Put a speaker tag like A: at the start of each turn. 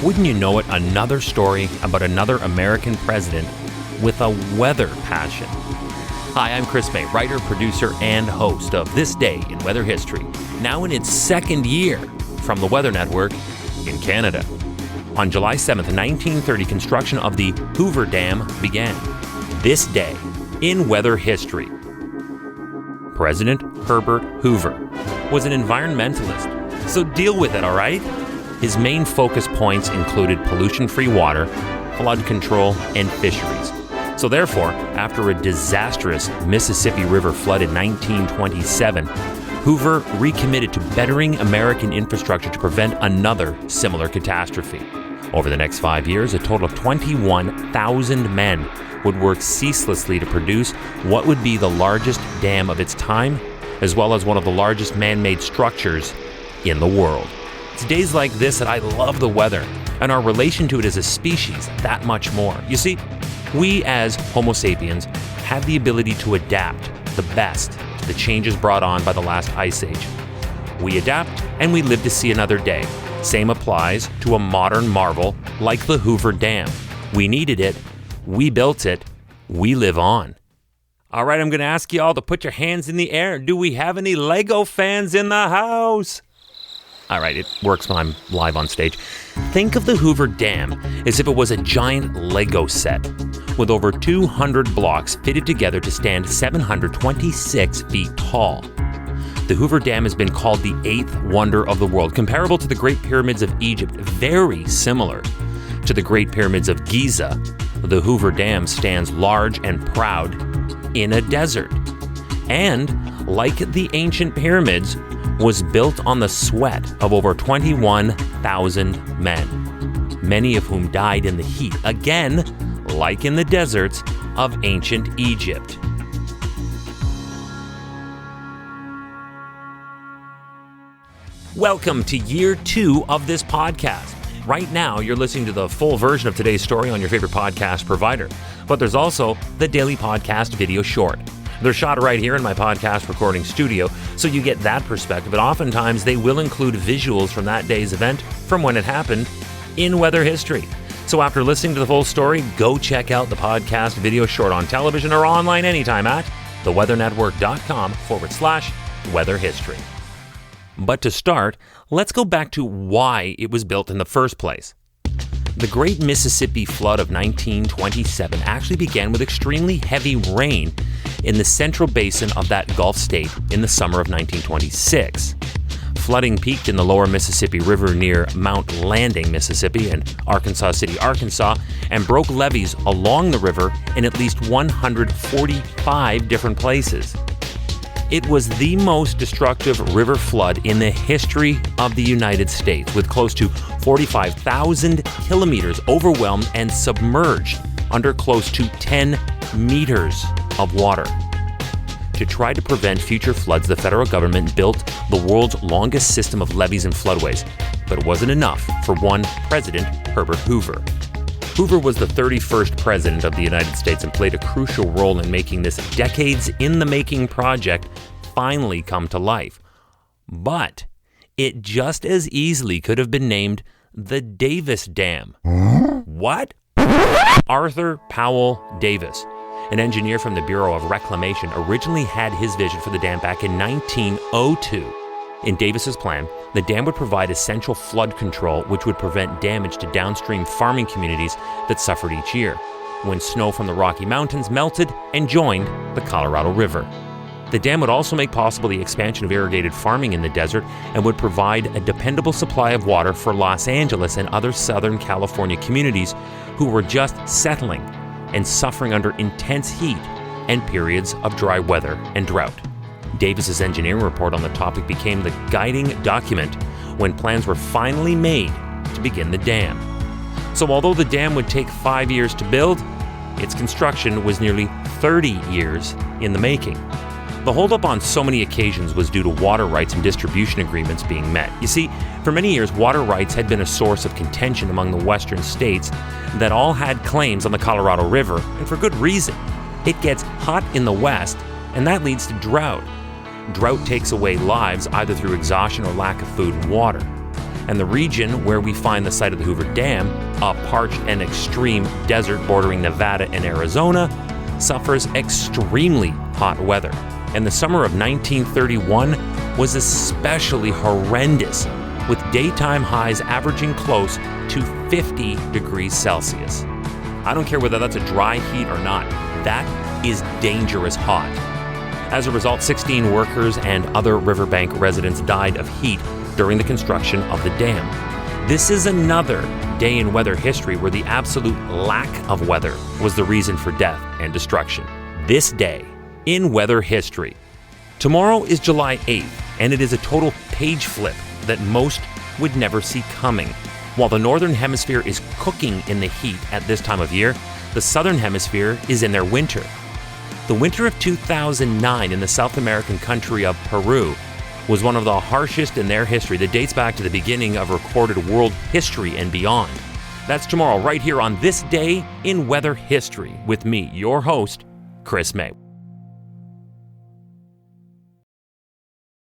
A: Wouldn't you know it, another story about another American president with a weather passion. Hi, I'm Chris May, writer, producer, and host of This Day in Weather History, now in its second year from the Weather Network in Canada. On July 7th, 1930, construction of the Hoover Dam began. This day in weather history. President Herbert Hoover was an environmentalist, so deal with it, all right? His main focus points included pollution-free water, flood control, and fisheries. So therefore, after a disastrous Mississippi River flood in 1927, Hoover recommitted to bettering American infrastructure to prevent another similar catastrophe. Over the next 5 years, a total of 21,000 men would work ceaselessly to produce what would be the largest dam of its time, as well as one of the largest man-made structures in the world. It's days like this that I love the weather, and our relation to it as a species that much more. You see, we as Homo sapiens have the ability to adapt the best to the changes brought on by the last ice age. We adapt and we live to see another day. Same applies to a modern marvel like the Hoover Dam. We needed it, we built it, we live on. All right, I'm going to ask you all to put your hands in the air. Do we have any Lego fans in the house? All right, it works when I'm live on stage. Think of the Hoover Dam as if it was a giant Lego set with over 200 blocks fitted together to stand 726 feet tall. The Hoover Dam has been called the eighth wonder of the world, comparable to the Great Pyramids of Egypt, very similar to the Great Pyramids of Giza. The Hoover Dam stands large and proud in a desert. And, like the ancient pyramids, was built on the sweat of over 21,000 men, many of whom died in the heat, again, like in the deserts of ancient Egypt. Welcome to year 2 of this podcast. Right now, you're listening to the full version of today's story on your favorite podcast provider, but there's also the daily podcast video short. They're shot right here in my podcast recording studio, so you get that perspective, but oftentimes they will include visuals from that day's event from when it happened in weather history. So after listening to the full story, go check out the podcast video short on television or online anytime at theweathernetwork.com/weather history. But to start, let's go back to why it was built in the first place. The Great Mississippi Flood of 1927 actually began with extremely heavy rain in the central basin of that Gulf state in the summer of 1926. Flooding peaked in the lower Mississippi River near Mount Landing, Mississippi, and Arkansas City, Arkansas, and broke levees along the river in at least 145 different places. It was the most destructive river flood in the history of the United States, with close to 45,000 kilometers overwhelmed and submerged under close to 10 meters of water. To try to prevent future floods, the federal government built the world's longest system of levees and floodways, but it wasn't enough for one President, Herbert Hoover. Hoover was the 31st president of the United States and played a crucial role in making this decades-in-the-making project finally come to life. But it just as easily could have been named the Davis Dam. What? Arthur Powell Davis, an engineer from the Bureau of Reclamation, originally had his vision for the dam back in 1902. In Davis's plan, the dam would provide essential flood control, which would prevent damage to downstream farming communities that suffered each year when snow from the Rocky Mountains melted and joined the Colorado River. The dam would also make possible the expansion of irrigated farming in the desert and would provide a dependable supply of water for Los Angeles and other Southern California communities who were just settling and suffering under intense heat and periods of dry weather and drought. Davis's engineering report on the topic became the guiding document when plans were finally made to begin the dam. So although the dam would take 5 years to build, its construction was nearly 30 years in the making. The holdup on so many occasions was due to water rights and distribution agreements being met. You see, for many years, water rights had been a source of contention among the western states that all had claims on the Colorado River, and for good reason. It gets hot in the west, and that leads to drought. Drought takes away lives either through exhaustion or lack of food and water. And the region where we find the site of the Hoover Dam, a parched and extreme desert bordering Nevada and Arizona, suffers extremely hot weather. And the summer of 1931 was especially horrendous, with daytime highs averaging close to 50 degrees Celsius. I don't care whether that's a dry heat or not, that is dangerous hot. As a result, 16 workers and other riverbank residents died of heat during the construction of the dam. This is another day in weather history where the absolute lack of weather was the reason for death and destruction. This day in weather history. Tomorrow is July 8th, and it is a total page flip that most would never see coming. While the northern hemisphere is cooking in the heat at this time of year, the southern hemisphere is in their winter. The winter of 2009 in the South American country of Peru was one of the harshest in their history that dates back to the beginning of recorded world history and beyond. That's tomorrow, right here on This Day in Weather History, with me, your host, Chris May.